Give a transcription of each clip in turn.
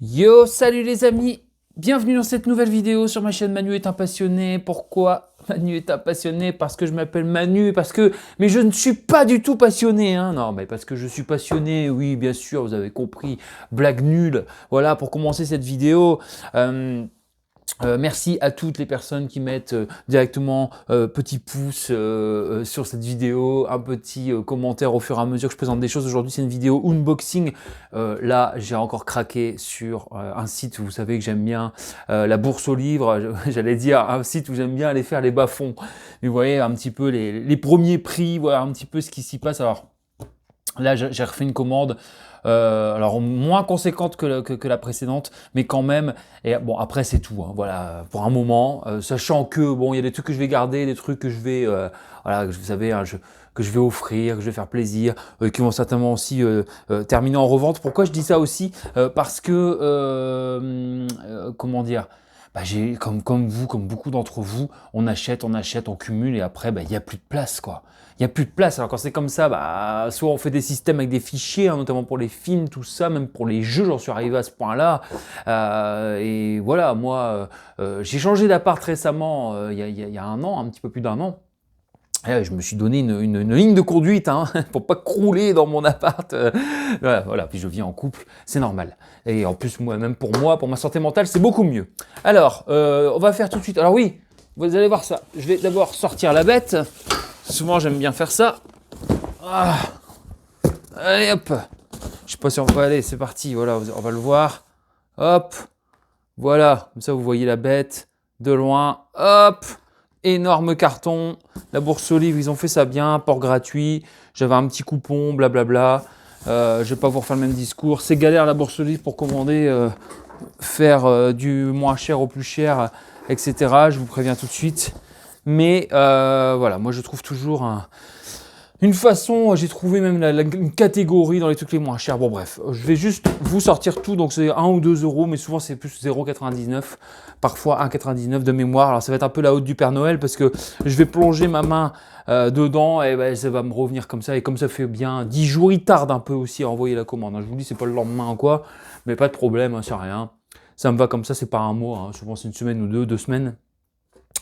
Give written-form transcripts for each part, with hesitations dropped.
Yo, salut les amis, bienvenue dans cette nouvelle vidéo sur ma chaîne Manu est un passionné. Pourquoi Manu est un passionné? Parce que je m'appelle Manu, mais je ne suis pas du tout passionné, hein. Non, mais parce que je suis passionné, oui, bien sûr, vous avez compris, blague nulle. Voilà, pour commencer cette vidéo, merci à toutes les personnes qui mettent directement petit pouce sur cette vidéo, un petit commentaire au fur et à mesure que je présente des choses. Aujourd'hui, c'est une vidéo unboxing. Là, j'ai encore craqué sur un site, vous savez que j'aime bien la bourse aux livres. J'allais dire un site où j'aime bien aller faire les bas-fonds. Mais vous voyez un petit peu les premiers prix, voilà un petit peu ce qui s'y passe. Alors là, j'ai refait une commande. Alors moins conséquente que la précédente, mais quand même. Et bon, après c'est tout, hein, voilà, pour un moment, sachant que bon, il y a des trucs que je vais garder, des trucs que je vais, voilà, vous savez, hein, que je vais offrir, que je vais faire plaisir, qui vont certainement aussi terminer en revente. Pourquoi je dis ça aussi? Parce que, comment dire? Bah, comme vous, comme beaucoup d'entre vous, on achète, on cumule et après, bah, il n'y a plus de place, quoi. Il n'y a plus de place. Alors quand c'est comme ça, bah, soit on fait des systèmes avec des fichiers, hein, notamment pour les films, tout ça, même pour les jeux, j'en suis arrivé à ce point-là. Et voilà, moi, j'ai changé d'appart récemment, il y a un an, un petit peu plus d'un an. Et je me suis donné une ligne de conduite, hein, pour pas crouler dans mon appart. Voilà, puis je vis en couple, c'est normal. Et en plus, moi, même pour moi, pour ma santé mentale, c'est beaucoup mieux. Alors, on va faire tout de suite. Alors oui, vous allez voir ça. Je vais d'abord sortir la bête. Souvent, j'aime bien faire ça. Ah. Allez, hop. Je sais pas si on va aller, c'est parti. Voilà, on va le voir. Hop. Voilà, comme ça, vous voyez la bête de loin. Hop. Énorme carton. La bourse aux livres, ils ont fait ça bien. Port gratuit. J'avais un petit coupon, blablabla. Je vais pas vous refaire le même discours. C'est galère la bourse aux livres pour commander, faire du moins cher au plus cher, etc. Je vous préviens tout de suite. Mais voilà, moi je trouve toujours une façon, j'ai trouvé même une catégorie dans les trucs les moins chers. Bon bref, je vais juste vous sortir tout, donc c'est 1 ou 2 euros, mais souvent c'est plus 0,99, parfois 1,99 de mémoire. Alors ça va être un peu la haute du Père Noël parce que je vais plonger ma main dedans et ben, ça va me revenir comme ça. Et comme ça fait bien 10 jours, il tarde un peu aussi à envoyer la commande. Je vous dis, c'est pas le lendemain ou quoi, mais pas de problème, hein, c'est rien. Ça me va comme ça, c'est pas un mois, hein. Souvent c'est une semaine ou deux semaines.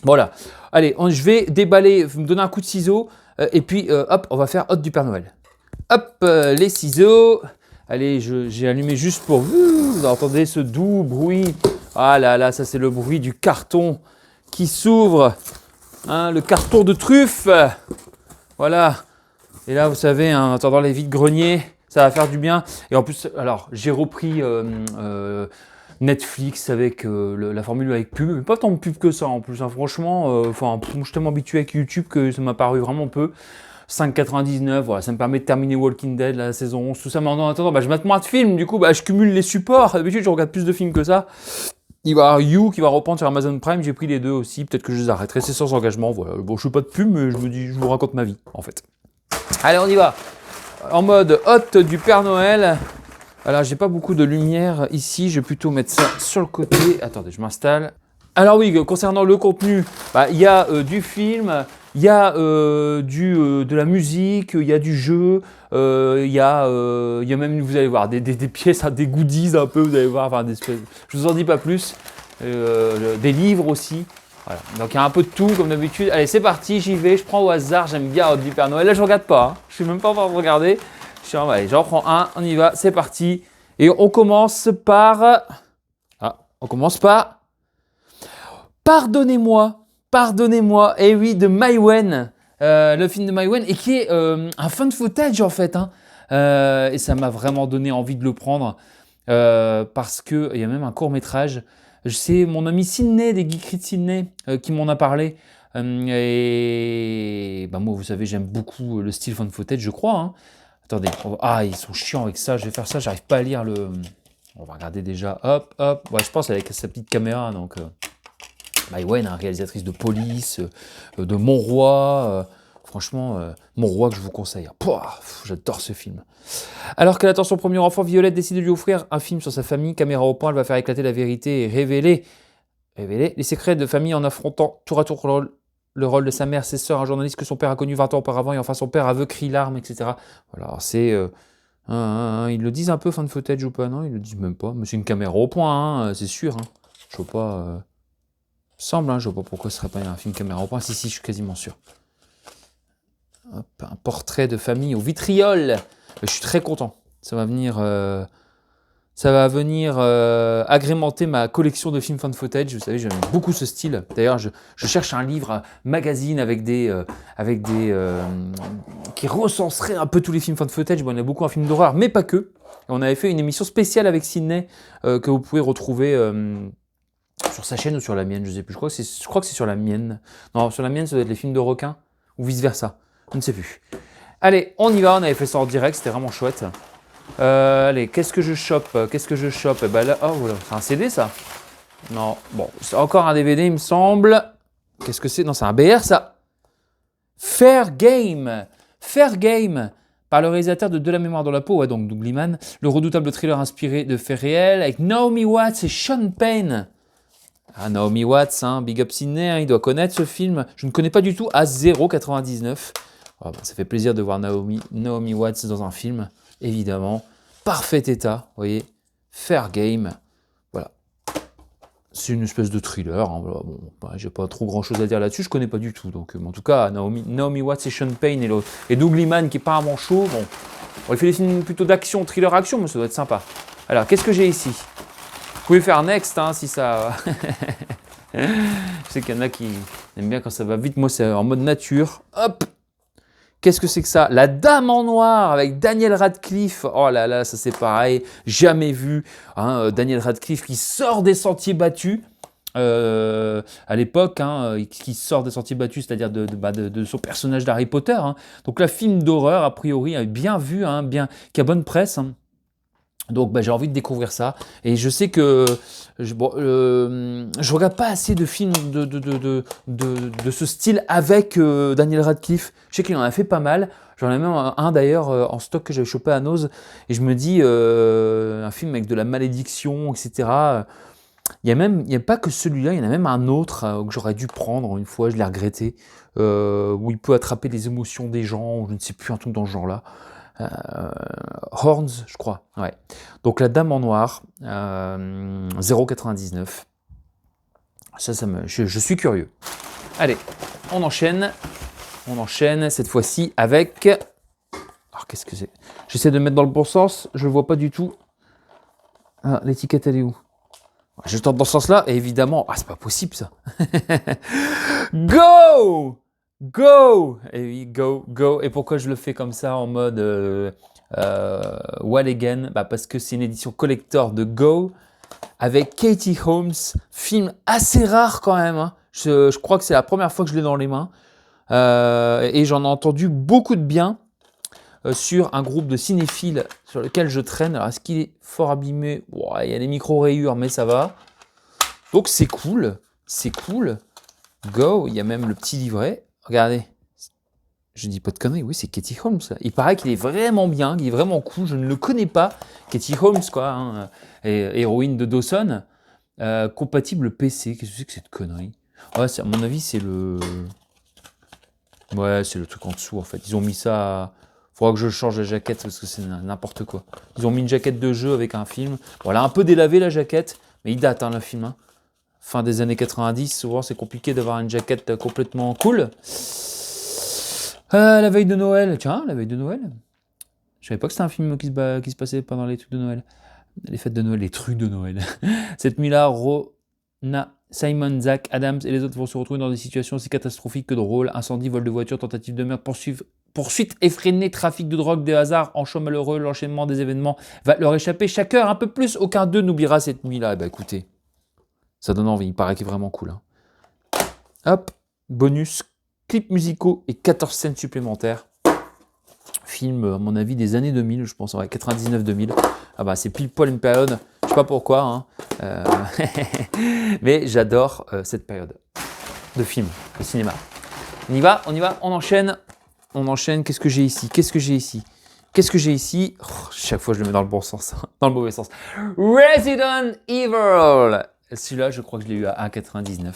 Voilà. Allez, je vais déballer, me donner un coup de ciseau, et puis hop, on va faire hôte du Père Noël. Hop, les ciseaux. Allez, j'ai allumé juste pour vous entendez ce doux bruit. Ah là là, ça c'est le bruit du carton qui s'ouvre. Hein, le carton de truffe. Voilà. Et là, vous savez, hein, en attendant les vides-greniers, ça va faire du bien. Et en plus, alors, j'ai repris Netflix avec la formule avec pub, mais pas tant de pub que ça en plus, hein, franchement, je suis tellement habitué avec YouTube que ça m'a paru vraiment peu. 5,99, voilà, ça me permet de terminer Walking Dead, la saison 11, tout ça, mais en attendant, bah, je mate moins de films, du coup, bah, je cumule les supports, d'habitude je regarde plus de films que ça. Il va y avoir You qui va reprendre sur Amazon Prime, j'ai pris les deux aussi, peut-être que je les arrêterai, c'est sans engagement, voilà. Bon, je fais pas de pub, mais je me dis, je vous raconte ma vie, en fait. Allez, on y va, en mode hôte du Père Noël. Alors, j'ai pas beaucoup de lumière ici, je vais plutôt mettre ça sur le côté. Attendez, je m'installe. Alors oui, concernant le contenu, il y a du film, il y a de la musique, il y a du jeu, il y a même, vous allez voir, des pièces, des goodies un peu, vous allez voir, enfin, je vous en dis pas plus, des livres aussi. Voilà. Donc il y a un peu de tout comme d'habitude. Allez, c'est parti, j'y vais, je prends au hasard, j'aime bien du Père Noël. Là, je regarde pas, hein. Je suis même pas en train de regarder. Allez, j'en prends un, on y va, c'est parti. Et on commence par... on commence par... Pardonnez-moi, et oui, de Maïwenn, le film de Maïwenn, et qui est un fun footage en fait, hein. Et ça m'a vraiment donné envie de le prendre, parce qu'il y a même un court-métrage. C'est mon ami Sydney, des Geekeries de Sydney, qui m'en a parlé. Et bah, moi, vous savez, j'aime beaucoup le style fun footage, je crois, hein. Attendez, ils sont chiants avec ça, je vais faire ça, j'arrive pas à lire le... On va regarder déjà, hop, hop. Ouais, je pense avec sa petite caméra, donc... Maïwenn, hein, réalisatrice de Police, de Mon Roi, franchement, Mon Roi que je vous conseille. Pouah, j'adore ce film. Alors qu'elle attend son premier enfant, Violette décide de lui offrir un film sur sa famille. Caméra au point, elle va faire éclater la vérité et révéler les secrets de famille en affrontant tour à tour le rôle de sa mère, ses sœurs, un journaliste que son père a connu 20 ans auparavant, et enfin son père aveu, crie, larmes, etc. Voilà, c'est Ils le disent un peu, fan footage ou pas? Non, ils le disent même pas. Mais c'est une caméra au point, c'est sûr. Hein. Je vois pas... semble, hein, je vois pas pourquoi ce serait pas un film caméra au point. Si, je suis quasiment sûr. Hop, un portrait de famille au vitriol. Je suis très content. Ça va venir... agrémenter ma collection de films fan footage. Vous savez, j'aime beaucoup ce style. D'ailleurs, je cherche un livre magazine avec qui recenserait un peu tous les films fan footage. Bon, il y en a beaucoup en film d'horreur, mais pas que. Et on avait fait une émission spéciale avec Sydney que vous pouvez retrouver sur sa chaîne ou sur la mienne, je sais plus. Je crois que c'est sur la mienne. Non, sur la mienne, ça doit être les films de requins ou vice versa. Je ne sais plus. Allez, on y va. On avait fait ça en direct, c'était vraiment chouette. Allez, qu'est-ce que je chope? Eh ben là, oh voilà, c'est un CD ça? Non, bon, c'est encore un DVD il me semble. Qu'est-ce que c'est? Non, c'est un BR ça. Fair Game, par le réalisateur de la mémoire dans la peau, ouais, donc Doug Liman, le redoutable thriller inspiré de faits réels avec Naomi Watts et Sean Penn. Ah, Naomi Watts, hein, Big Up Sydney, hein, il doit connaître ce film. Je ne connais pas du tout, à 0,99. Oh, bah, ça fait plaisir de voir Naomi Watts dans un film. Évidemment, parfait état, vous voyez, fair game, voilà. C'est une espèce de thriller, hein, voilà. Bon, bah, j'ai pas trop grand chose à dire là-dessus, je connais pas du tout, donc en tout cas, Naomi Watts et Sean Penn et Doug Liman qui est pas un manchot, bon, on fait des films plutôt d'action, thriller-action, mais ça doit être sympa. Alors, qu'est-ce que j'ai ici? Vous pouvez faire next, hein, si ça... Je sais qu'il y en a qui aiment bien quand ça va vite, moi c'est en mode nature, hop. Qu'est-ce que c'est que ça? La Dame en Noir avec Daniel Radcliffe. Oh là là, ça c'est pareil, jamais vu. Hein, Daniel Radcliffe qui sort des sentiers battus à l'époque, hein, qui sort des sentiers battus, c'est-à-dire de son personnage d'Harry Potter. Hein. Donc là, film d'horreur, a priori, bien vu, hein, qui a bonne presse. Hein. Donc j'ai envie de découvrir ça. Et je sais que je regarde pas assez de films de ce style avec Daniel Radcliffe. Je sais qu'il en a fait pas mal. J'en ai même un d'ailleurs en stock que j'avais chopé à Nose. Et je me dis, un film avec de la malédiction, etc. Il n'y a pas que celui-là, il y en a même un autre que j'aurais dû prendre une fois, je l'ai regretté, où il peut attraper les émotions des gens, ou je ne sais plus, un truc dans ce genre-là. Horns, je crois. Ouais. Donc la Dame en Noir, 0,99. Je suis curieux. Allez, on enchaîne. Cette fois-ci avec... Alors qu'est-ce que c'est? J'essaie de mettre dans le bon sens, je le vois pas du tout. Ah, l'étiquette elle est où? Je tente dans ce sens-là, et évidemment... Ah, c'est pas possible ça. Go! Et oui, go. Et pourquoi je le fais comme ça en mode What Again? Parce que c'est une édition collector de Go avec Katie Holmes, film assez rare quand même. Hein. Je crois que c'est la première fois que je l'ai dans les mains. Et j'en ai entendu beaucoup de bien sur un groupe de cinéphiles sur lequel je traîne. Alors, est-ce qu'il est fort abîmé? Il y a des micro-rayures, mais ça va. Donc, c'est cool. Go, il y a même le petit livret. Regardez. Je dis pas de conneries, oui, c'est Katie Holmes. Là. Il paraît qu'il est vraiment bien, qu'il est vraiment cool. Je ne le connais pas. Katie Holmes, quoi. Hein, héroïne de Dawson. Compatible PC. Qu'est-ce que c'est que cette connerie? Ouais, à mon avis, c'est le... Ouais, c'est le truc en dessous, en fait. Ils ont mis ça... Faudra que je change la jaquette parce que c'est n'importe quoi. Ils ont mis une jaquette de jeu avec un film. Bon, elle a un peu délavé, la jaquette. Mais il date, hein, le film. Hein. Fin des années 90, souvent, c'est compliqué d'avoir une jaquette complètement cool. La veille de Noël. Tiens, la veille de Noël. Je savais pas que c'était un film qui se passait pendant les trucs de Noël. Les fêtes de Noël, les trucs de Noël. Cette nuit-là, Rona, Simon, Zach, Adams et les autres vont se retrouver dans des situations aussi catastrophiques que drôles. Incendie, vol de voiture, tentative de meurtre, poursuite effrénée, trafic de drogue, des hasards, enchaînement malheureux, l'enchaînement des événements va leur échapper chaque heure un peu plus. Aucun d'eux n'oubliera cette nuit-là. Écoutez, ça donne envie. Il paraît qu'il est vraiment cool. Hein. Hop, bonus, clips musicaux et 14 scènes supplémentaires. Film, à mon avis, des années 2000, je pense, ouais, 99-2000. Ah c'est pile poil une période, je sais pas pourquoi, hein, mais j'adore cette période de film, de cinéma. On y va, on enchaîne. Qu'est-ce que j'ai ici? Chaque fois, je le mets dans le bon sens, dans le mauvais sens. Resident Evil. Celui-là, je crois que je l'ai eu à 1,99.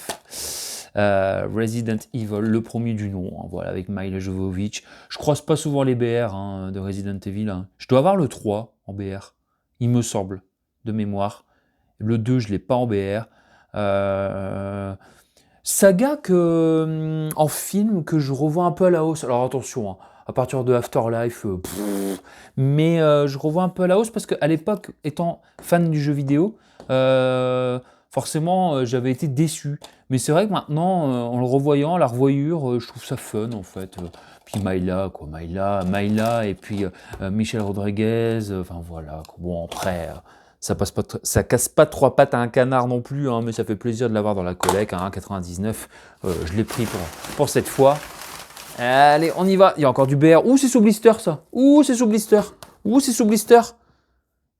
Resident Evil, le premier du nom, hein, voilà, avec Mila Jovovich. Je croise pas souvent les BR hein, de Resident Evil. Hein. Je dois avoir le 3 en BR, il me semble, de mémoire. Le 2, je l'ai pas en BR. Saga en film que je revois un peu à la hausse. Alors attention, hein, à partir de Afterlife, mais je revois un peu à la hausse parce qu'à l'époque, étant fan du jeu vidéo, forcément j'avais été déçu. Mais c'est vrai que maintenant, en le revoyant, à la revoyure, je trouve ça fun en fait. Puis Myla, quoi, Myla, et puis Michel Rodriguez, enfin voilà. Bon, après. Ça casse pas trois pattes à un canard non plus, hein, mais ça fait plaisir de l'avoir dans la collecte. Hein, 99, je l'ai pris pour cette fois. Allez, on y va. Il y a encore du BR. Ouh, c'est sous blister ça. Ouh, c'est sous blister. Ouh, c'est sous blister.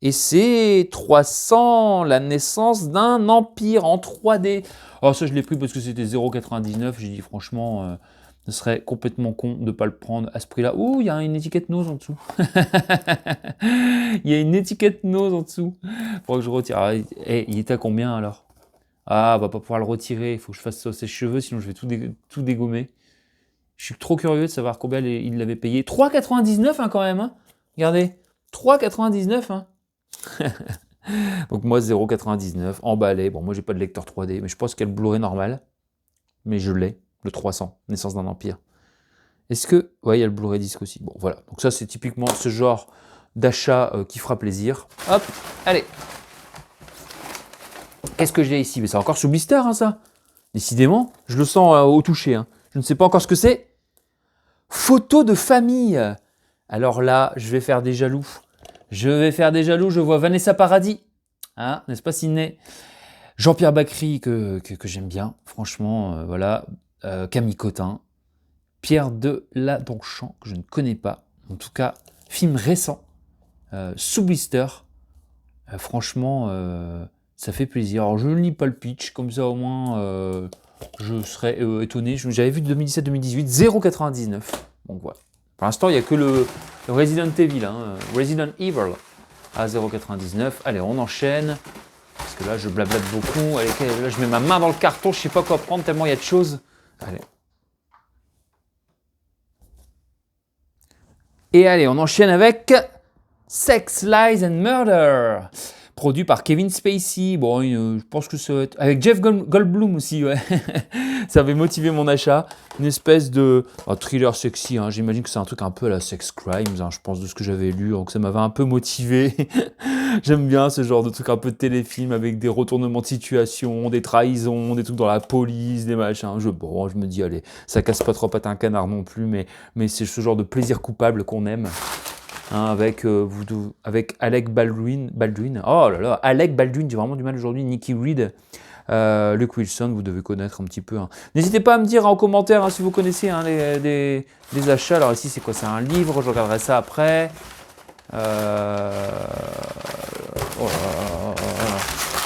Et c'est 300, la naissance d'un empire en 3D. Alors ça, je l'ai pris parce que c'était 0,99. J'ai dit franchement, ce serait complètement con de ne pas le prendre à ce prix-là. Ouh, il y a une étiquette nose en dessous. Il y a une étiquette nose en dessous. Faudra que je retire. Ah, il est à combien alors? Ah, on va pas pouvoir le retirer. Il faut que je fasse ça ses cheveux, sinon je vais tout dégommer. Je suis trop curieux de savoir combien il l'avait payé. 3,99 hein, quand même. Hein. Regardez, 3,99 hein. Donc moi 0,99 emballé. Bon, moi j'ai pas de lecteur 3D, mais je pense qu'il y a le Blu-ray normal. Mais je l'ai, le 300, Naissance d'un Empire. Est-ce que... Ouais, il y a le Blu-ray disque aussi. Bon, voilà. Donc ça, c'est typiquement ce genre d'achat qui fera plaisir. Hop, allez. Qu'est-ce que j'ai ici? Mais c'est encore sous blister, hein, ça. Décidément, je le sens au toucher. Hein. Je ne sais pas encore ce que c'est. Photo de famille. Alors là, je vais faire des jaloux. Je vois Vanessa Paradis. Hein, n'est-ce pas, Sydney? Jean-Pierre Bacry, que j'aime bien. Franchement, voilà. Camille Cotin. Pierre de la Donchamp, que je ne connais pas. En tout cas, film récent. Sous blister. Franchement, ça fait plaisir. Alors, je ne lis pas le pitch. Comme ça, au moins, je serais étonné. J'avais vu 2017-2018. 0,99. Donc voilà. Pour l'instant, il n'y a que le Resident Evil, hein, Resident Evil à 0,99. Allez, on enchaîne. Parce que là, je blablate beaucoup. Allez, là, je mets ma main dans le carton. Je ne sais pas quoi prendre tellement il y a de choses. Allez. Et allez, on enchaîne avec Sex, Lies and Murder. Produit par Kevin Spacey. Bon, je pense que ça va être... Avec Jeff Goldblum aussi, ouais. Ça avait motivé mon achat. Une espèce de thriller sexy. Hein. J'imagine que c'est un truc un peu à la Sex Crimes, hein, je pense, de ce que j'avais lu. Donc ça m'avait un peu motivé. J'aime bien ce genre de truc un peu de téléfilm avec des retournements de situation, des trahisons, des trucs dans la police, des machins. Je me dis, allez, ça casse pas trop pattes à un canard non plus, mais c'est ce genre de plaisir coupable qu'on aime. Hein, avec Alec Baldwin. Oh là là, Alec Baldwin, j'ai vraiment du mal aujourd'hui. Nikki Reed, Luke Wilson, vous devez connaître un petit peu. Hein. N'hésitez pas à me dire en commentaire hein, si vous connaissez hein, les achats. Alors ici, c'est quoi? C'est un livre, je regarderai ça après. Oh là là là.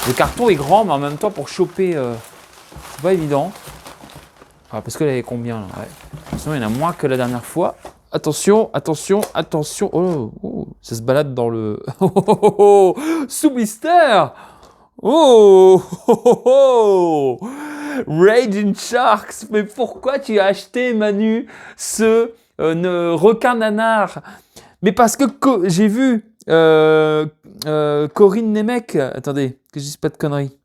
Le carton est grand, mais en même temps, pour choper, c'est pas évident. Ah, parce que là, il y a combien là ouais. Sinon, il y en a moins que la dernière fois. Attention, attention, attention. Oh, ça se balade dans le... Sous blister. Oh, Raging Sharks. Mais pourquoi tu as acheté, Manu, ce requin nanar? Mais parce que j'ai vu Corinne Nemec. Attendez, que je dise pas de conneries.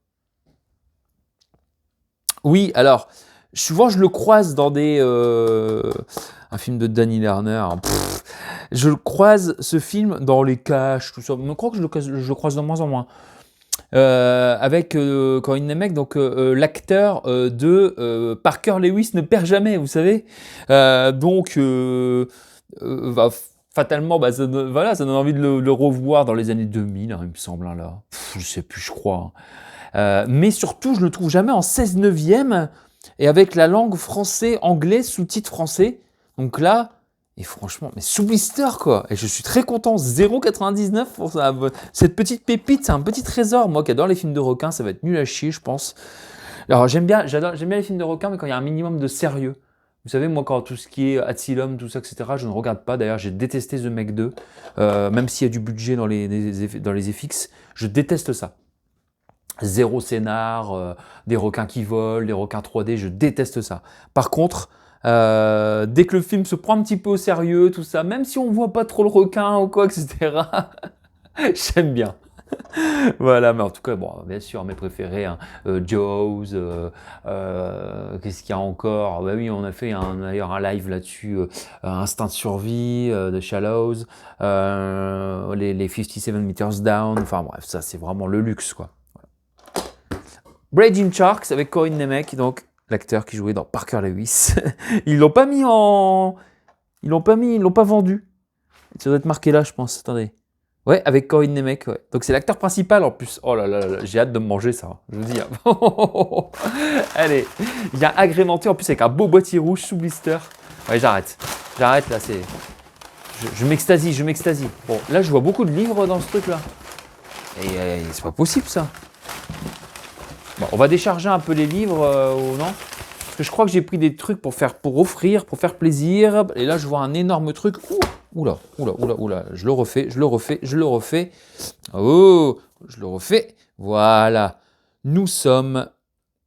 Oui, alors, souvent je le croise dans un film de Danny Lerner. Je croise ce film dans les caches, tout ça. Je crois que je le croise de moins en moins. Avec Corinne Nemec, donc l'acteur de Parker Lewis ne perd jamais, vous savez. Fatalement, ça donne envie de le revoir dans les années 2000, hein, il me semble, hein, là. Je sais plus, je crois. Mais surtout, je le trouve jamais en 16/9 et avec la langue français-anglais, sous-titre français. Donc là, et franchement, mais sous blister quoi. Et je suis très content, 0,99 pour ça. Cette petite pépite, c'est un petit trésor. Moi qui adore les films de requins, ça va être nul à chier, je pense. Alors j'aime bien les films de requins, mais quand il y a un minimum de sérieux. Vous savez, moi, quand tout ce qui est Asylum, tout ça, etc., je ne regarde pas. D'ailleurs, j'ai détesté The Meg 2. Même s'il y a du budget dans les FX, je déteste ça. Zéro scénar, des requins qui volent, des requins 3D, je déteste ça. Par contre, dès que le film se prend un petit peu au sérieux, tout ça, même si on voit pas trop le requin ou quoi, etc., j'aime bien. Voilà, mais en tout cas, bon, bien sûr, mes préférés, hein, Jaws, qu'est-ce qu'il y a encore? Bah oui, on a fait d'ailleurs un live là-dessus, Instinct de survie, de Shallows, les 57 Meters Down, enfin bref, ça c'est vraiment le luxe, quoi. Raging Sharks avec Corinne Nemec, donc l'acteur qui jouait dans Parker Lewis. Ils l'ont pas mis en... Ils l'ont pas vendu. Ça doit être marqué là, je pense. Attendez. Ouais, avec Corinne Nemec, ouais. Donc c'est l'acteur principal en plus. Oh là là là, j'ai hâte de me manger ça, je vous dis. Allez, il vient agrémenté en plus avec un beau boîtier rouge sous blister. Ouais, j'arrête. J'arrête là, c'est... Je m'extasie, je m'extasie. Bon, là je vois beaucoup de livres dans ce truc là. Et c'est pas possible ça. Bon, on va décharger un peu les livres, ou non? Parce que je crois que j'ai pris des trucs pour offrir, pour faire plaisir. Et là, je vois un énorme truc. Oula, oula, oula, oula. Je le refais, je le refais, je le refais. Oh, je le refais. Voilà. Nous sommes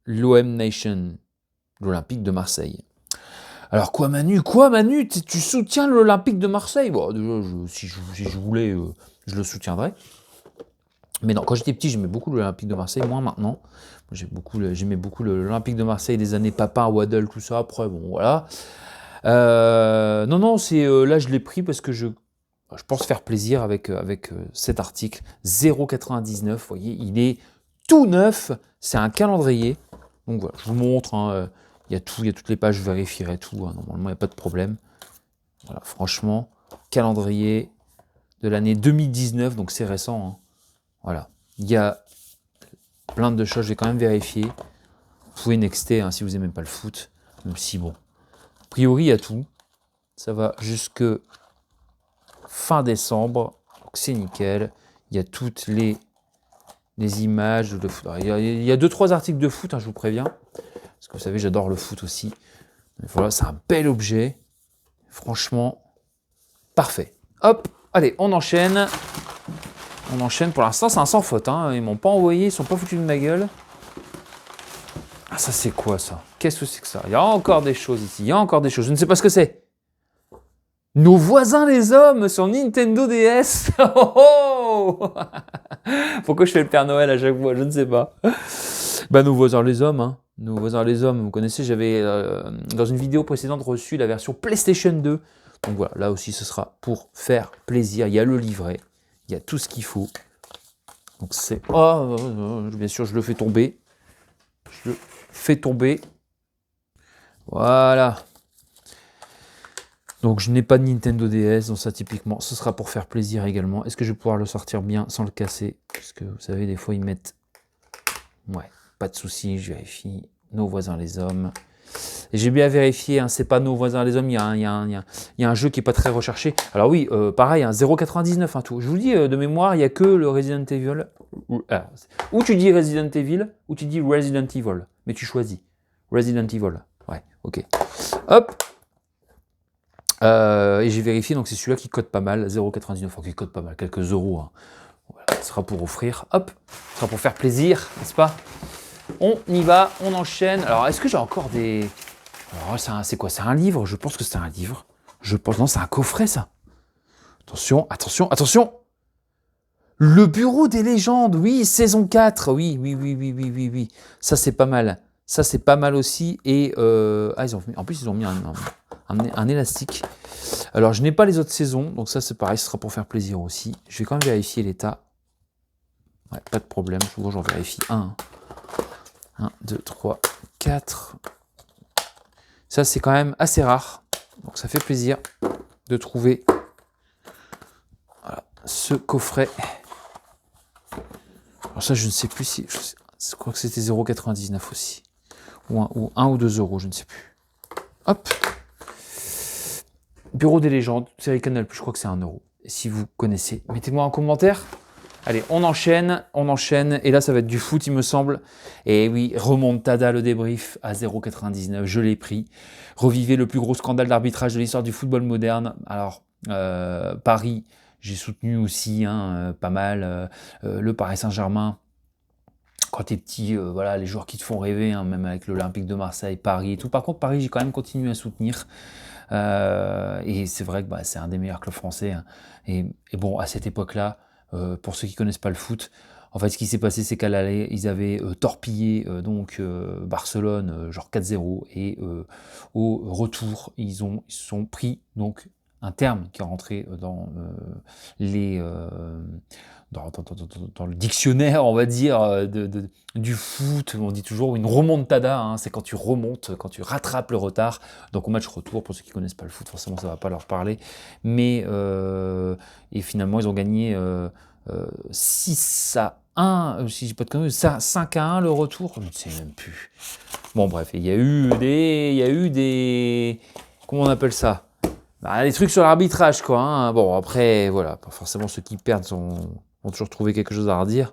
l'OM Nation, l'Olympique de Marseille. Alors quoi Manu, tu soutiens l'Olympique de Marseille? Bon, déjà, si je voulais, je le soutiendrais. Mais non, quand j'étais petit, j'aimais beaucoup l'Olympique de Marseille, moins maintenant. J'aimais beaucoup l'Olympique de Marseille des années Papin, Waddle, tout ça. Après, bon, voilà. Non, c'est là, je l'ai pris parce que je pense faire plaisir avec cet article. 0,99, vous voyez, il est tout neuf. C'est un calendrier. Donc voilà, je vous montre. Hein, il y a tout, il y a toutes les pages, je vérifierai tout. Hein, normalement, il n'y a pas de problème. Voilà, franchement, calendrier de l'année 2019, donc c'est récent. Hein. Voilà, il y a plein de choses, je vais quand même vérifier. Vous pouvez nexter hein, si vous n'aimez pas le foot, même si bon, a priori il y a tout. Ça va jusque fin décembre, donc c'est nickel. Il y a toutes les images de foot. Alors, il y a 2-3 articles de foot, hein, je vous préviens, parce que vous savez, j'adore le foot aussi. Mais voilà, c'est un bel objet, franchement, parfait. Hop, allez, on enchaîne. On enchaîne, pour l'instant c'est un sans faute, hein. Ils m'ont pas envoyé, ils sont pas foutus de ma gueule. Ah ça c'est quoi ça? Qu'est-ce que c'est que ça? Il y a encore des choses ici, il y a encore des choses, je ne sais pas ce que c'est. Nos voisins les hommes sur Nintendo DS. Oh oh pourquoi je fais le Père Noël à chaque fois? Je ne sais pas. Bah nos voisins les hommes, hein. Nos voisins les hommes, vous connaissez, j'avais dans une vidéo précédente reçu la version PlayStation 2. Donc voilà, là aussi ce sera pour faire plaisir, il y a le livret. Il y a tout ce qu'il faut. Donc c'est... Oh, bien sûr, je le fais tomber. Je le fais tomber. Voilà. Donc je n'ai pas de Nintendo DS, donc ça typiquement, ce sera pour faire plaisir également. Est-ce que je vais pouvoir le sortir bien sans le casser? Parce que vous savez, des fois ils mettent... Ouais, pas de souci, je vérifie. Nos voisins les hommes. Et j'ai bien vérifié, hein, c'est pas Nos voisins les hommes, il y a un jeu qui est pas très recherché. Alors oui, pareil, hein, 0,99 hein, tout. Je vous dis, de mémoire, il n'y a que le Resident Evil. Ou tu dis Resident Evil, ou tu dis Resident Evil. Mais tu choisis. Resident Evil. Ouais, ok. Hop. Et j'ai vérifié, donc c'est celui-là qui code pas mal. 0,99, enfin qui code pas mal, quelques euros. Hein. Voilà, ce sera pour offrir. Hop. Ce sera pour faire plaisir, n'est-ce pas? On y va, on enchaîne. Alors, est-ce que j'ai encore des... Alors, c'est quoi? C'est un livre? Je pense que c'est un livre. Je pense... Non, c'est un coffret, ça. Attention, attention, attention. Le Bureau des légendes, oui, saison 4. Oui. Ça, c'est pas mal. Ça, c'est pas mal aussi. Et, en plus, ils ont mis un élastique. Alors, je n'ai pas les autres saisons. Donc ça, c'est pareil, ce sera pour faire plaisir aussi. Je vais quand même vérifier l'état. Ouais, pas de problème. Souvent, j'en vérifie un. 1, 2, 3, 4. Ça, c'est quand même assez rare. Donc, ça fait plaisir de trouver voilà, ce coffret. Alors ça, je ne sais plus si... Je crois que c'était 0,99 aussi. Ou 1 ou 2 euros, je ne sais plus. Hop. Bureau des légendes, série Canal+, je crois que c'est 1 euro. Et si vous connaissez, mettez-moi en commentaire. Allez, on enchaîne, et là ça va être du foot il me semble. Et oui, remontada le débrief à 0,99, je l'ai pris. Revivez le plus gros scandale d'arbitrage de l'histoire du football moderne. Alors, Paris, j'ai soutenu aussi, hein, pas mal, le Paris Saint-Germain. quand t'es petit, voilà, les joueurs qui te font rêver, hein, même avec l'Olympique de Marseille, Paris et tout. Par contre, Paris, j'ai quand même continué à soutenir. Et c'est vrai que bah, c'est un des meilleurs clubs français, hein. Et bon, à cette époque-là, pour ceux qui connaissent pas le foot, en fait, ce qui s'est passé, c'est qu'à l'aller, ils avaient torpillé Barcelone, genre 4-0, et au retour, ils se sont pris donc un terme qui est rentré dans les dans le dictionnaire, on va dire, du foot. On dit toujours une remontada, hein, c'est quand tu remontes, quand tu rattrapes le retard. Donc au match retour, pour ceux qui connaissent pas le foot, forcément ça va pas leur parler. Mais et finalement ils ont gagné 6-1, si j'ai pas de conneries, 5-1 le retour, je ne sais même plus. Bon bref, il y a eu des, comment on appelle ça? Bah, des trucs sur l'arbitrage, quoi, hein. Bon, après, voilà, pas forcément ceux qui perdent vont toujours trouver quelque chose à redire.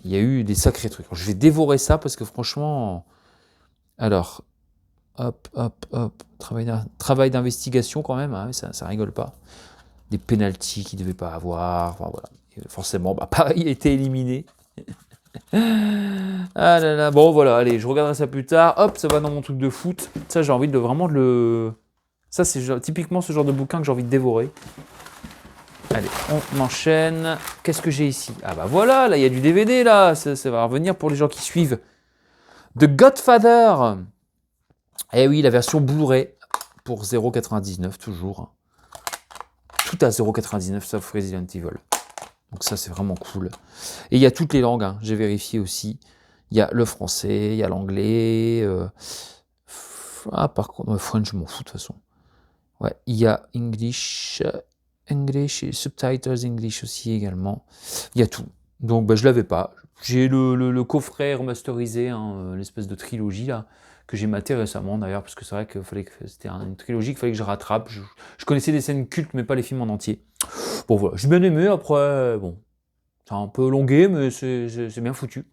Il y a eu des sacrés trucs. Alors, je vais dévorer ça parce que franchement... Alors, hop, travail d'investigation quand même, hein, ça rigole pas. Des pénaltys qu'ils ne devaient pas avoir, enfin voilà. Et forcément, bah, Paris a été éliminé. Ah là là, bon voilà, allez, je regarderai ça plus tard. Hop, ça va dans mon truc de foot. Ça, j'ai envie de vraiment de le... Ça, c'est typiquement ce genre de bouquin que j'ai envie de dévorer. Allez, on enchaîne. Qu'est-ce que j'ai ici? Ah bah voilà, là, il y a du DVD, là. Ça va revenir pour les gens qui suivent. The Godfather. Eh oui, la version Blu-ray pour 0,99 toujours. Tout à 0,99 sauf Resident Evil. Donc ça, c'est vraiment cool. Et il y a toutes les langues, hein, j'ai vérifié aussi. Il y a le français, il y a l'anglais. Ah, par contre, French, je m'en fous de toute façon. Ouais, il y a English et subtitles English aussi également. Il y a tout. Donc bah, je l'avais pas. J'ai le coffret remasterisé, hein, l'espèce de trilogie là, que j'ai maté récemment d'ailleurs, parce que c'est vrai que c'était une trilogie qu'il fallait que je rattrape. Je connaissais des scènes cultes, mais pas les films en entier. Bon voilà, j'ai bien aimé. Après, bon, c'est un peu longué, mais c'est bien foutu.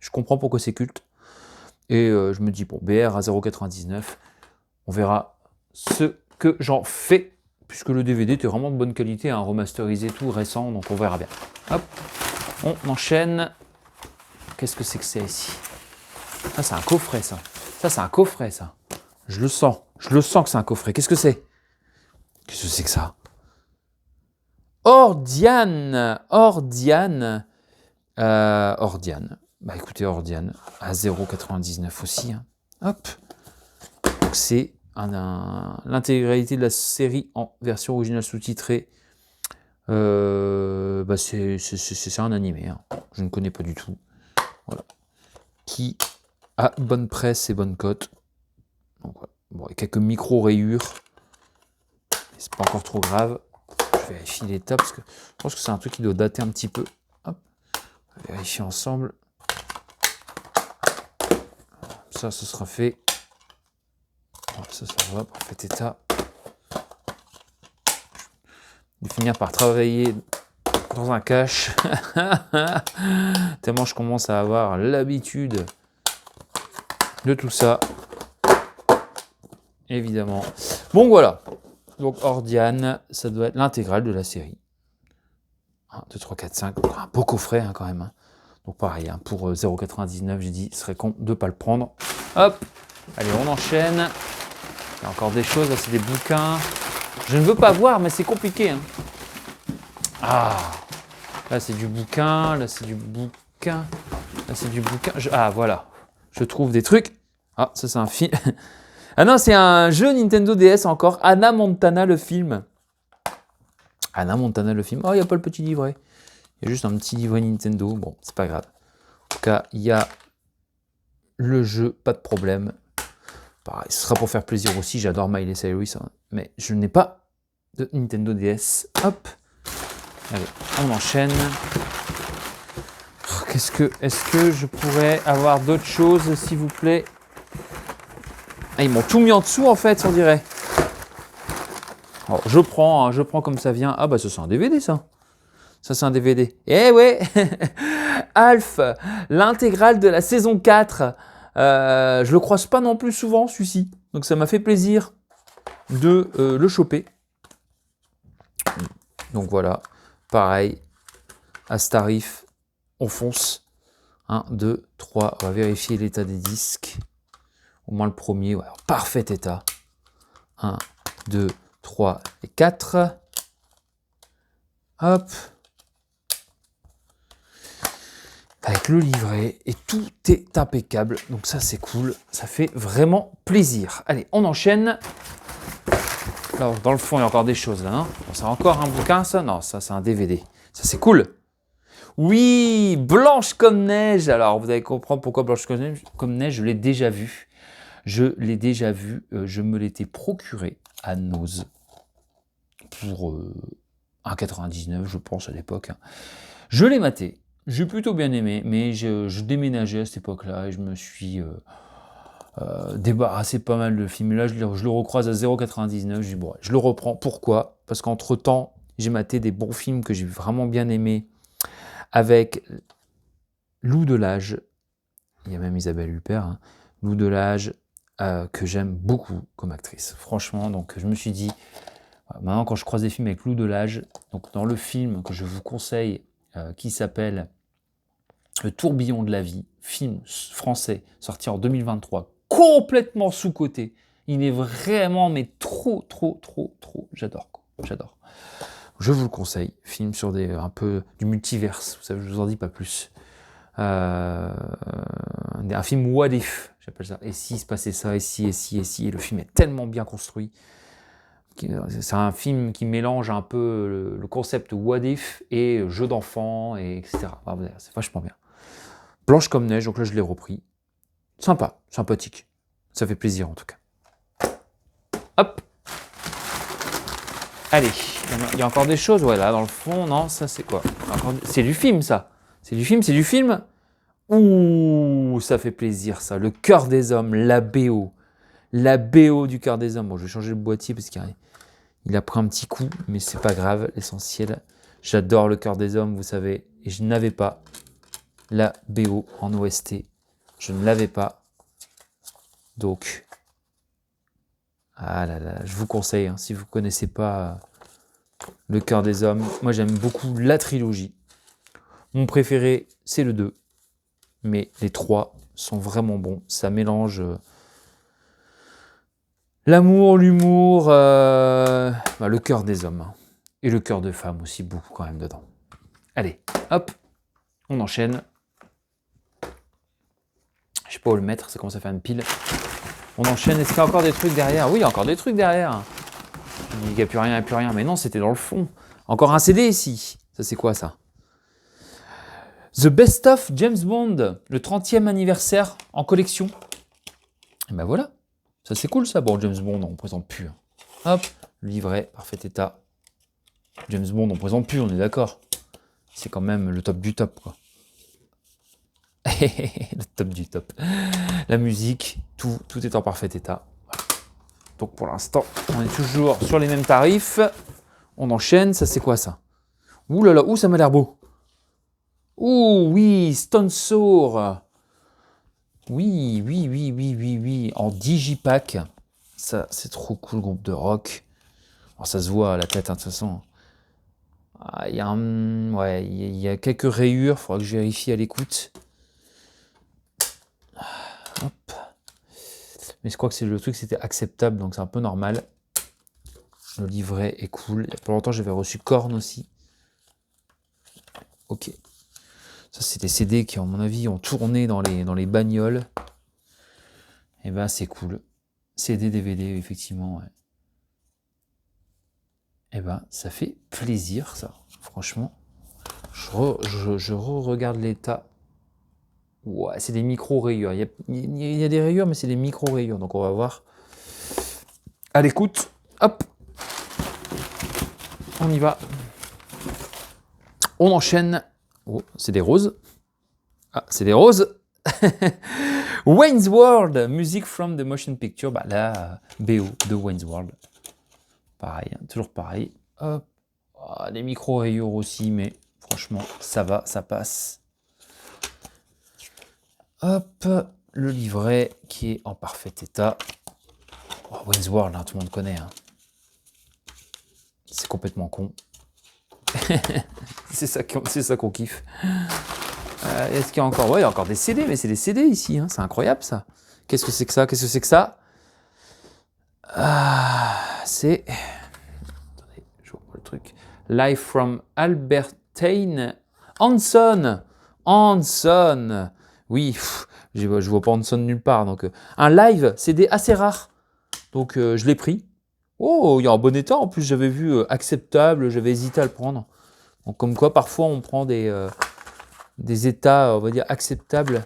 Je comprends pourquoi c'est culte. Et je me dis, bon, BR à 0,99, on verra ce que j'en fais, puisque le DVD était vraiment de bonne qualité, hein, remasterisé, tout récent, donc on verra bien. Hop, on enchaîne. Qu'est-ce que c'est ici? Ah, c'est un coffret, ça. Ça, c'est un coffret, ça. Je le sens que c'est un coffret. Qu'est-ce que c'est? Qu'est-ce que c'est que ça? Ordiane. Bah écoutez, Ordiane, à 0,99 aussi, hein. Hop. Donc c'est l'intégralité de la série en version originale sous-titrée. Bah c'est un animé, hein. Je ne connais pas du tout. Voilà. Qui a bonne presse et bonne cote. Donc voilà. Bon, et quelques micro-rayures. C'est pas encore trop grave. Je vérifie l'état parce que je pense que c'est un truc qui doit dater un petit peu. Hop. On va vérifier ensemble. Ça, ce sera fait. Ça va, parfait état. Je vais finir par travailler dans un cache. Tellement je commence à avoir l'habitude de tout ça. Évidemment. Bon, voilà. Donc, Ordiane, ça doit être l'intégrale de la série. 1, 2, 3, 4, 5. Un beau coffret, hein, quand même. Donc, pareil, hein, pour 0,99, j'ai dit, ce serait con de ne pas le prendre. Hop. Allez, on enchaîne. Il y a encore des choses, là, c'est des bouquins. Je ne veux pas voir, mais c'est compliqué, hein. Ah, là, c'est du bouquin. Là, c'est du bouquin. Là, c'est du bouquin. Ah, voilà. Je trouve des trucs. Ah, ça, c'est un film. Ah non, c'est un jeu Nintendo DS encore. Hannah Montana, le film. Hannah Montana, le film. Oh, il n'y a pas le petit livret. Il y a juste un petit livret Nintendo. Bon, c'est pas grave. En tout cas, il y a le jeu, pas de problème. Pareil, ce sera pour faire plaisir aussi. J'adore Miley Cyrus, hein. Mais je n'ai pas de Nintendo DS. Hop. Allez, on enchaîne. Est-ce que je pourrais avoir d'autres choses, s'il vous plaît? Ah, ils m'ont tout mis en dessous, en fait, on dirait. Alors, je prends comme ça vient. Ah, bah, ça, c'est un DVD, ça. Ça, c'est un DVD. Eh ouais. Alf, l'intégrale de la saison 4. Je le croise pas non plus souvent, celui-ci. Donc, ça m'a fait plaisir de le choper. Donc, voilà. Pareil. À ce tarif, on fonce. 1, 2, 3. On va vérifier l'état des disques. Au moins le premier. Ouais, en parfait état. 1, 2, 3 et 4. Hop. Avec le livret. Et tout est impeccable. Donc ça, c'est cool. Ça fait vraiment plaisir. Allez, on enchaîne. Alors, dans le fond, il y a encore des choses là. Hein. Bon, c'est encore un bouquin, ça? Non, ça, c'est un DVD. Ça, c'est cool. Oui, Blanche comme neige. Alors, vous allez comprendre pourquoi Blanche comme neige, je l'ai déjà vu. Je l'ai déjà vu. Je me l'étais procuré à Noz pour 1,99 je pense à l'époque. Hein. Je l'ai maté. J'ai plutôt bien aimé, mais je déménageais à cette époque-là et je me suis débarrassé pas mal de films. Et là, je le recroise à 0,99. Je dis, bon, je le reprends. Pourquoi? Parce qu'entre-temps, j'ai maté des bons films que j'ai vraiment bien aimés avec Lou Delage. Il y a même Isabelle Huppert. Hein. Lou Delage, que j'aime beaucoup comme actrice. Franchement, donc je me suis dit, maintenant quand je croise des films avec Lou Delage, donc dans le film que je vous conseille, qui s'appelle Le tourbillon de la vie, film français sorti en 2023, complètement sous-coté. Il est vraiment, mais trop. J'adore, quoi. J'adore. Je vous le conseille. Film sur un peu du multiverse. Vous savez, je vous en dis pas plus. Un film What If, j'appelle ça. Et si se passait ça, et si. Et le film est tellement bien construit. C'est un film qui mélange un peu le concept What If et jeu d'enfant, et etc. C'est vachement bien. Blanche comme neige, donc là je l'ai repris. Sympa, sympathique. Ça fait plaisir en tout cas. Hop. Allez, il y a encore des choses, ouais, là dans le fond, non, ça c'est quoi? C'est du film ça. C'est du film. Ouh, ça fait plaisir ça. Le cœur des hommes, la BO. La BO du cœur des hommes. Bon, je vais changer le boîtier parce qu'il a pris un petit coup, mais c'est pas grave, l'essentiel. J'adore le cœur des hommes, vous savez, et je n'avais pas la BO en OST. Je ne l'avais pas. Donc, ah là là, je vous conseille, hein, si vous ne connaissez pas le cœur des hommes, moi j'aime beaucoup la trilogie. Mon préféré, c'est le 2. Mais les 3 sont vraiment bons. Ça mélange l'amour, l'humour, le cœur des hommes. Hein. Et le cœur de femmes aussi, beaucoup quand même dedans. Allez, hop, on enchaîne. Je sais pas où le mettre, ça commence à faire une pile. On enchaîne, est-ce qu'il y a encore des trucs derrière? Oui, il y a encore des trucs derrière. Il n'y a plus rien, mais non, c'était dans le fond. Encore un CD ici. Ça, c'est quoi ça? The Best of James Bond, le 30e anniversaire en collection. Et ben voilà, ça c'est cool ça. Bon, James Bond, on ne présente plus. Hop, le livret, parfait état. James Bond, on ne présente plus, on est d'accord. C'est quand même le top du top, quoi. Le top du top. La musique, tout est en parfait état. Donc pour l'instant, on est toujours sur les mêmes tarifs. On enchaîne, ça c'est quoi ça? Ouh là là, ouh ça m'a l'air beau. Ouh oui, Stone Sour. Oui, en digipack. Ça, c'est trop cool, le groupe de rock. Alors, ça se voit à la tête, hein, de toute façon. Il y a quelques rayures, il faudra que je vérifie à l'écoute. Hop. Mais je crois que c'est le truc, c'était acceptable, donc c'est un peu normal. Le livret est cool. Il y a pas longtemps, j'avais reçu Korn aussi. Ok. Ça, c'est des CD qui, à mon avis, ont tourné dans les bagnoles. Et ben, c'est cool. CD, DVD, effectivement, ouais. Et ben, ça fait plaisir, ça. Franchement. Je regarde l'état. Ouais, c'est des micro-rayures. Il y a des rayures, mais c'est des micro-rayures. Donc, on va voir. À l'écoute. Hop. On y va. On enchaîne. Oh, c'est des roses. Ah, c'est des roses. Wayne's World, Music from the Motion Picture. Bah, la BO de Wayne's World. Pareil, hein, toujours pareil. Hop. Ah, des micro-rayures aussi, mais franchement, ça va, ça passe. Hop, le livret qui est en parfait état. Oh, Wayne's World, hein, tout le monde connaît. Hein. C'est complètement con. c'est ça qu'on kiffe. Est-ce qu'il y a encore... Ouais, il y a encore des CD, mais c'est des CD ici. Hein. C'est incroyable, ça. Qu'est-ce que c'est que ça? Qu'est-ce que c'est que ça? C'est... Attendez, je vois pas le truc. Live from Albertine. Hanson. Oui, je vois pas Hanson nulle part. Donc, un live CD assez rare. Donc, je l'ai pris. Oh, il est en bon état. En plus, j'avais vu acceptable. J'avais hésité à le prendre. Donc, comme quoi, parfois, on prend des états, on va dire, acceptables.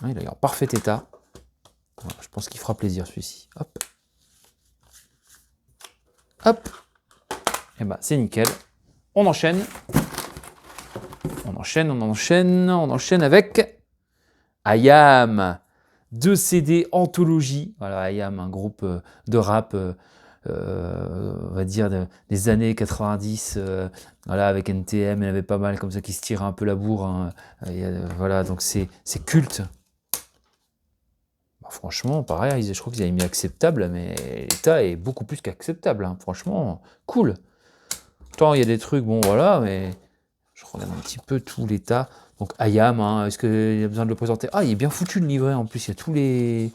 Il est en parfait état. Voilà, je pense qu'il fera plaisir, celui-ci. Hop. Hop. Et ben, c'est nickel. On enchaîne. On enchaîne avec IAM. 2 CD anthologie. Voilà, IAM, un groupe de rap, on va dire, des années 90. Voilà, avec NTM, il y en avait pas mal comme ça qui se tiraient un peu la bourre. Hein. Voilà, donc c'est culte. Bah, franchement, pareil, je crois qu'ils avaient mis acceptable, mais l'état est beaucoup plus qu'acceptable. Hein. Franchement, cool. Tant il y a des trucs, bon voilà, mais je regarde un petit peu tout l'état. Donc IAM, hein, est-ce qu'il y a besoin de le présenter? Ah, il est bien foutu le livret en plus, il y a tous les...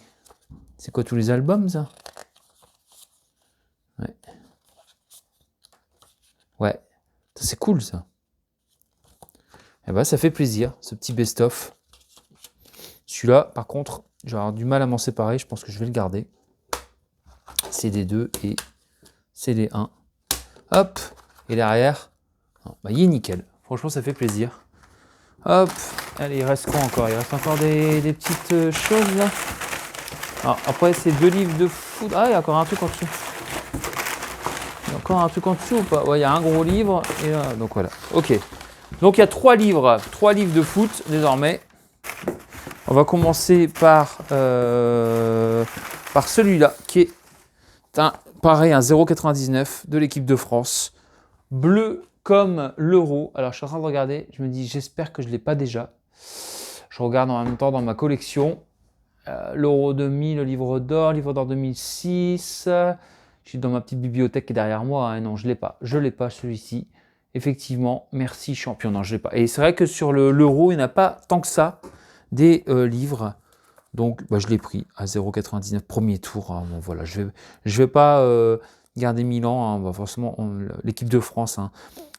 C'est quoi, tous les albums, ça? Ouais. Ouais, c'est cool, ça. Et bah, ça fait plaisir, ce petit best-of. Celui-là, par contre, je vais avoir du mal à m'en séparer, je pense que je vais le garder. CD2 et CD1. Hop, et derrière, bah, il est nickel. Franchement, ça fait plaisir. Hop, allez, il reste quoi encore? Il reste encore des petites choses là. Alors, après, c'est 2 livres de foot. Ah, il y a encore un truc en dessous. Il y a encore un truc en dessous ou pas? Ouais, il y a un gros livre. Et là, donc voilà. Ok. Donc il y a 3 livres. 3 livres de foot désormais. On va commencer par celui-là qui est pareil, un 0,99 de l'équipe de France. Bleu comme l'euro. Alors, je suis en train de regarder. Je me dis, j'espère que je ne l'ai pas déjà. Je regarde en même temps dans ma collection. L'euro 2000, le livre d'or 2006. Je suis dans ma petite bibliothèque qui est derrière moi. Hein. Non, je ne l'ai pas celui-ci. Effectivement, merci champion. Non, je ne l'ai pas. Et c'est vrai que sur l'euro, il n'y en a pas tant que ça des livres. Donc, bah, je l'ai pris à 0,99 premier tour. Hein. Bon, voilà, je vais pas garder Milan. Hein. Bah, forcément, l'équipe de France hein,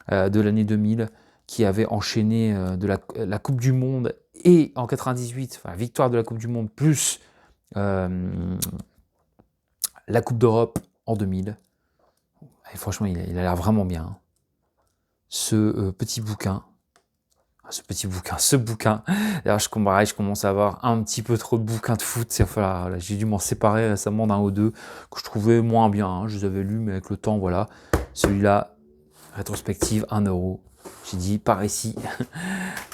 de l'année 2000 qui avait enchaîné de la Coupe du Monde et en 98, enfin, victoire de la Coupe du Monde plus la Coupe d'Europe en 2000. Et franchement, il a l'air vraiment bien. Hein. Ce petit bouquin. Ce bouquin. D'ailleurs, je commence à avoir un petit peu trop de bouquins de foot. Voilà, j'ai dû m'en séparer récemment d'un ou deux que je trouvais moins bien. Hein. Je les avais lus, mais avec le temps, voilà. Celui-là, rétrospective, 1 euro. J'ai dit, par ici.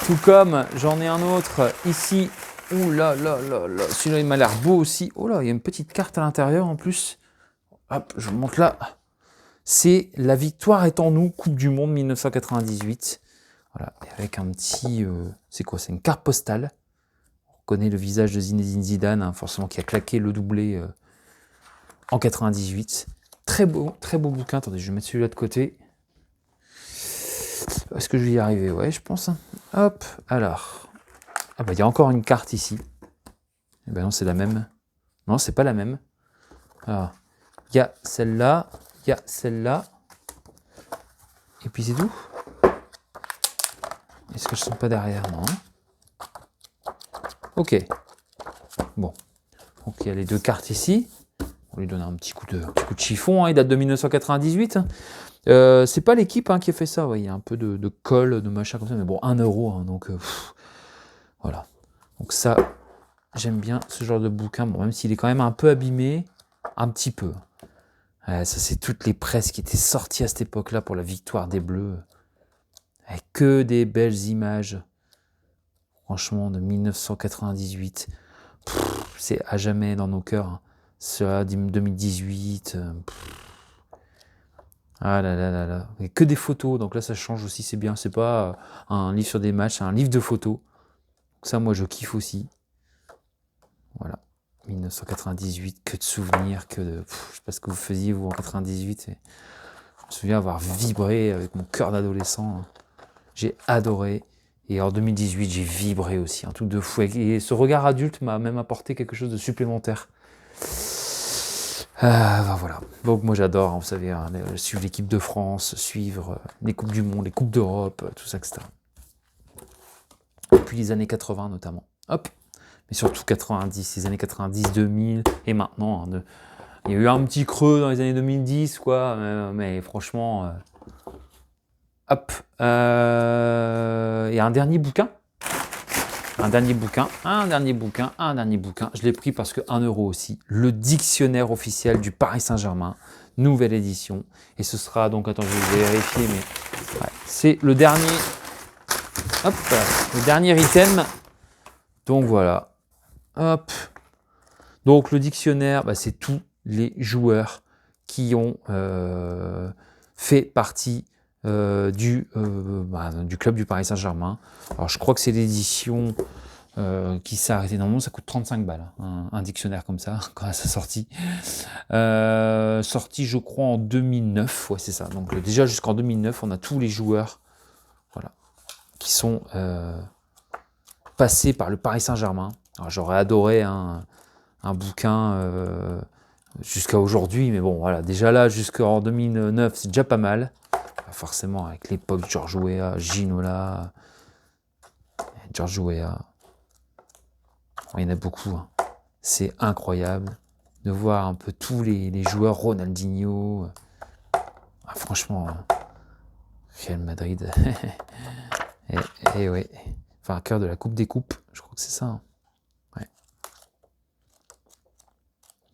Tout comme, j'en ai un autre ici. Ouh là là là là. Celui-là, il m'a l'air beau aussi. Oh là, il y a une petite carte à l'intérieur en plus. Hop, je vous montre là. C'est La victoire est en nous, Coupe du Monde 1998. Voilà, avec un petit... c'est quoi? C'est une carte postale. On reconnaît le visage de Zinedine Zidane, hein, forcément, qui a claqué le doublé en 98. Très beau bouquin. Attendez, je vais mettre celui-là de côté. Est-ce que je vais y arriver? Ouais, je pense. Hop, alors. Ah bah, il y a encore une carte ici. Eh ben non, c'est la même. Non, c'est pas la même. Alors, il y a celle-là, il y a celle-là. Et puis c'est tout. Est-ce que je ne sens pas derrière? Non. Ok. Bon. Donc il y a les 2 cartes ici. On lui donne un petit coup de chiffon. Hein. Il date de 1998. C'est pas l'équipe hein, qui a fait ça. Ouais, il y a un peu de colle, de machin comme ça. Mais bon, 1 euro. Hein, donc voilà. Donc ça, j'aime bien ce genre de bouquin. Bon, même s'il est quand même un peu abîmé. Un petit peu. Ça, c'est toutes les presses qui étaient sorties à cette époque-là pour la victoire des Bleus. Avec que des belles images. Franchement, de 1998. C'est à jamais dans nos cœurs. Hein. Cela, 2018. Ah là là là là. Et que des photos. Donc là, ça change aussi. C'est bien. C'est pas un livre sur des matchs. C'est un livre de photos. Donc ça, moi, je kiffe aussi. Voilà. 1998. Que de souvenirs. Que de... je sais pas ce que vous faisiez, vous, en 98. Je me souviens avoir vibré avec mon cœur d'adolescent. Hein. J'ai adoré. Et en 2018, j'ai vibré aussi, un truc de fou. Et ce regard adulte m'a même apporté quelque chose de supplémentaire. Voilà. Donc moi j'adore, hein, vous savez, hein, suivre l'équipe de France, suivre les Coupes du Monde, les Coupes d'Europe, tout ça, etc. Depuis les années 80 notamment. Hop. Mais surtout 90, les années 90, 2000 et maintenant. Hein, il y a eu un petit creux dans les années 2010, quoi. Mais franchement, hop. Il y a un dernier bouquin. Un dernier bouquin. Je l'ai pris parce que 1 euro aussi. Le dictionnaire officiel du Paris Saint-Germain. Nouvelle édition. Et ce sera donc, attends, je vais vérifier, mais ouais, c'est le dernier. Hop, le dernier item. Donc voilà. Hop. Donc le dictionnaire, bah, c'est tous les joueurs qui ont fait partie du club du Paris Saint-Germain. Alors je crois que c'est l'édition qui s'est arrêtée. Normalement, ça coûte 35 balles, hein, un dictionnaire comme ça, quand à sa sortie. Sorti, je crois, en 2009. Ouais, c'est ça. Donc déjà, jusqu'en 2009, on a tous les joueurs, voilà, qui sont passés par le Paris Saint-Germain. Alors j'aurais adoré un bouquin jusqu'à aujourd'hui, mais bon, voilà. Déjà là, jusqu'en 2009, c'est déjà pas mal. Forcément, avec l'époque Georges Weah, Ginola, Georges Weah. Il y en a beaucoup. Hein. C'est incroyable de voir un peu tous les joueurs, Ronaldinho. Franchement, Real Madrid. et ouais. Enfin, cœur de la Coupe des Coupes, je crois que c'est ça. Hein. Ouais.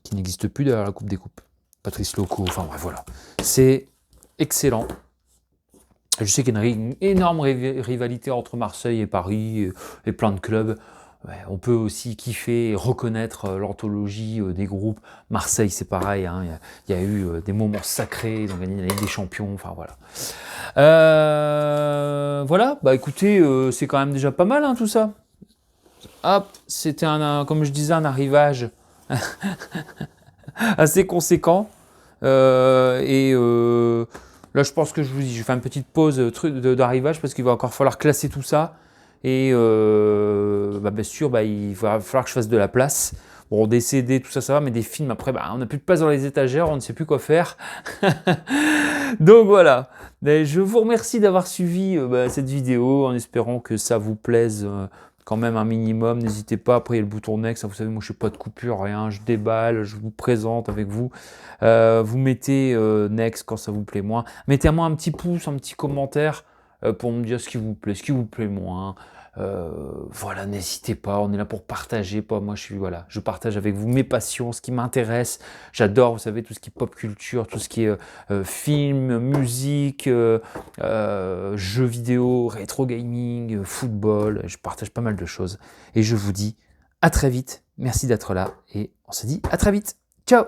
Qui n'existe plus d'ailleurs la Coupe des Coupes. Patrice Loco, enfin bref, voilà. C'est excellent. Je sais qu'il y a une énorme rivalité entre Marseille et Paris et plein de clubs. Ouais, on peut aussi kiffer et reconnaître l'anthologie des groupes. Marseille, c'est pareil. Hein, il y a eu des moments sacrés. Ils ont gagné la Ligue des Champions. Enfin voilà. Voilà. Bah écoutez, c'est quand même déjà pas mal hein, tout ça. Hop, c'était comme je disais, un arrivage assez conséquent. Là, je pense que je vais faire une petite pause d'arrivage parce qu'il va encore falloir classer tout ça. Et bien sûr, il va falloir que je fasse de la place. Bon, des CD, tout ça, ça va, mais des films, après, on n'a plus de place dans les étagères, on ne sait plus quoi faire. Donc voilà. Je vous remercie d'avoir suivi cette vidéo en espérant que ça vous plaise quand même un minimum. N'hésitez pas, après il y a le bouton next, vous savez, moi je ne fais pas de coupure, rien, je déballe, je vous présente avec vous. Vous mettez next quand ça vous plaît moins. Mettez-moi un petit pouce, un petit commentaire pour me dire ce qui vous plaît moins. Voilà, n'hésitez pas, on est là pour partager. Moi, je partage avec vous mes passions, ce qui m'intéresse. J'adore, vous savez, tout ce qui est pop culture, tout ce qui est film, musique, jeux vidéo, rétro gaming, football. Je partage pas mal de choses. Et je vous dis à très vite. Merci d'être là et on se dit à très vite. Ciao!